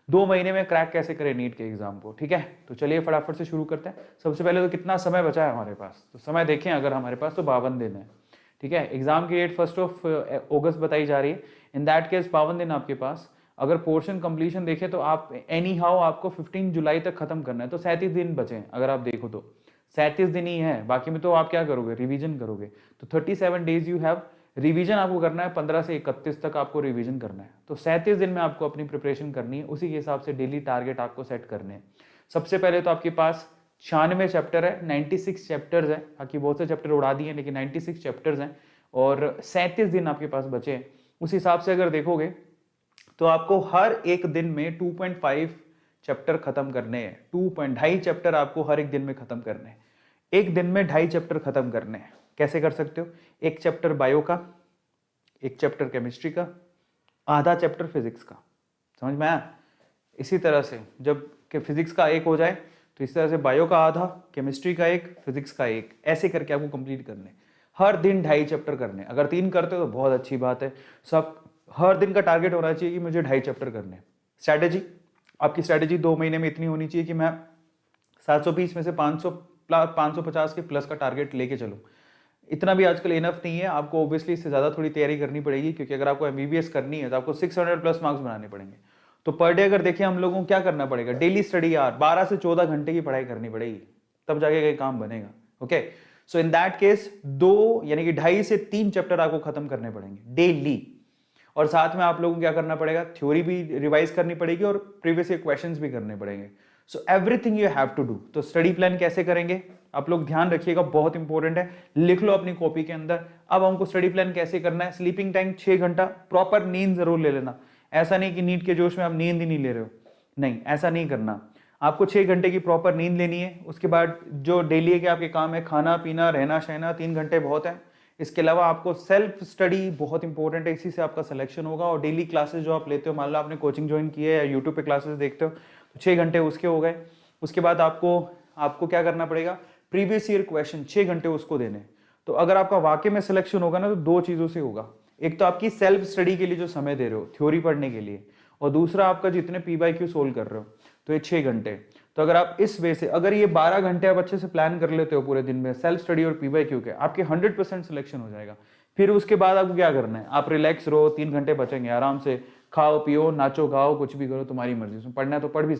2 महीने में क्रैक कैसे करें नीट के एग्जाम को, ठीक है। तो चलिए फटाफट से शुरू करते हैं। सबसे पहले तो कितना समय बचा है हमारे पास, तो समय देखें अगर हमारे पास तो 52 दिन है, ठीक है। एग्जाम की डेट 1 अगस्त बताई जा रही है। इन दैट केस 52 दिन आपके पास। अगर पोर्शन कंप्लीशन देखें तो आप एनी हाउ आपको 15 जुलाई तक खत्म करना है, तो 37 दिन बचे हैं अगर आप देखो तो 37 दिन ही है, बाकी में तो आप क्या करोगे, रिवीजन करोगे। तो 37 डेज यू हैव, रिवीजन आपको करना है 15 से 31 तक आपको रिवीजन करना है। तो 37 दिन में आपको अपनी प्रिपरेशन करनी है, उसी के हिसाब से डेली टारगेट आपको सेट करने हैं। सबसे पहले तो आपके पास 96 चैप्टर है, 96 चैप्टर्स है, बाकी बहुत से चैप्टर उड़ा दिए लेकिन 96 चैप्टर्स हैं और 37 दिन आपके पास बचे हैं। उस हिसाब से अगर देखोगे तो आपको हर एक दिन में 2.5 चैप्टर खत्म करने हैं, 2.5 चैप्टर आपको हर एक दिन में खत्म करने हैं। एक दिन में 2.5 चैप्टर खत्म करने हैं। कैसे कर सकते हो, एक चैप्टर बायो का, एक चैप्टर केमिस्ट्री का, आधा चैप्टर फिजिक्स का, समझ में आया। इसी तरह से जब फिजिक्स का एक हो जाए तो इस तरह से बायो का आधा, केमिस्ट्री का एक, फिजिक्स का एक, ऐसे करके आपको कंप्लीट करने। हर दिन 2.5 चैप्टर करने। अगर 3 करते हो तो बहुत अच्छी बात है। सब हर दिन का टारगेट होना चाहिए कि मुझे 2.5 चैप्टर करने। स्ट्रैटेजी, आपकी स्ट्रैटेजी 2 महीने में इतनी होनी चाहिए कि मैं 720 में से 550 के प्लस का टारगेट लेके चलूँ। इतना भी आजकल इनफ नहीं है, आपको ऑब्वियसली इससे ज़्यादा थोड़ी तैयारी करनी पड़ेगी, क्योंकि अगर आपको एमबीबीएस करनी है तो आपको 600 प्लस मार्क्स बनाने पड़ेंगे। तो पर डे अगर देखिए हम लोगों को क्या करना पड़ेगा, डेली स्टडी यार 12 से 14 घंटे की पढ़ाई करनी पड़ेगी, तब जाके कहीं काम बनेगा। Okay, so in that case 2 यानी कि 2.5 से 3 चैप्टर आपको खत्म करने पड़ेंगे डेली। और साथ में आप लोगों को क्या करना पड़ेगा, थ्योरी भी रिवाइज करनी पड़ेगी और प्रीवियस ईयर क्वेश्चंस भी करने पड़ेंगे। So everything you have to do. तो स्टडी प्लान कैसे करेंगे आप लोग ध्यान रखिएगा, बहुत इंपॉर्टेंट है, लिख लो अपनी कॉपी के अंदर। अब हमको स्टडी प्लान कैसे करना है, स्लीपिंग टाइम 6 घंटा, प्रॉपर नींद जरूर ले लेना। ऐसा नहीं कि नीट के जोश में आप नींद ही नहीं ले रहे हो, नहीं ऐसा नहीं करना। आपको 6 घंटे की प्रॉपर नींद लेनी है। उसके बाद जो डेली के आपके काम है, खाना पीना रहना सहना, 3 घंटे बहुत है। इसके अलावा आपको सेल्फ स्टडी बहुत इंपॉर्टेंट है, इसी से आपका सिलेक्शन होगा। और डेली क्लासेस जो आप लेते हो, मान लो आपने कोचिंग ज्वाइन की है या यूट्यूब पे क्लासेस देखते हो, तो 6 घंटे उसके हो गए। उसके बाद आपको क्या करना पड़ेगा, प्रीवियस ईयर क्वेश्चन 6 घंटे उसको देने। तो अगर आपका वाकई में सिलेक्शन होगा ना, तो 2 चीजों से होगा। एक तो आपकी सेल्फ स्टडी के लिए जो समय दे रहे हो थ्योरी पढ़ने के लिए, और दूसरा आपका जितने PYQ सोल्व कर रहे हो, तो ये 6 घंटे। तो अगर आप इस वे से अगर ये 12 घंटे आप अच्छे से प्लान कर लेते हो पूरे दिन में सेल्फ स्टडी और PYQ के, आपके 100% सिलेक्शन हो जाएगा। फिर उसके बाद आपको क्या करना है, आप रिलैक्स रहो, 3 घंटे बचेंगे, आराम से खाओ पियो नाचो गाओ कुछ भी करो, तुम्हारी मर्जी। उसमें पढ़ना है तो पढ़ भी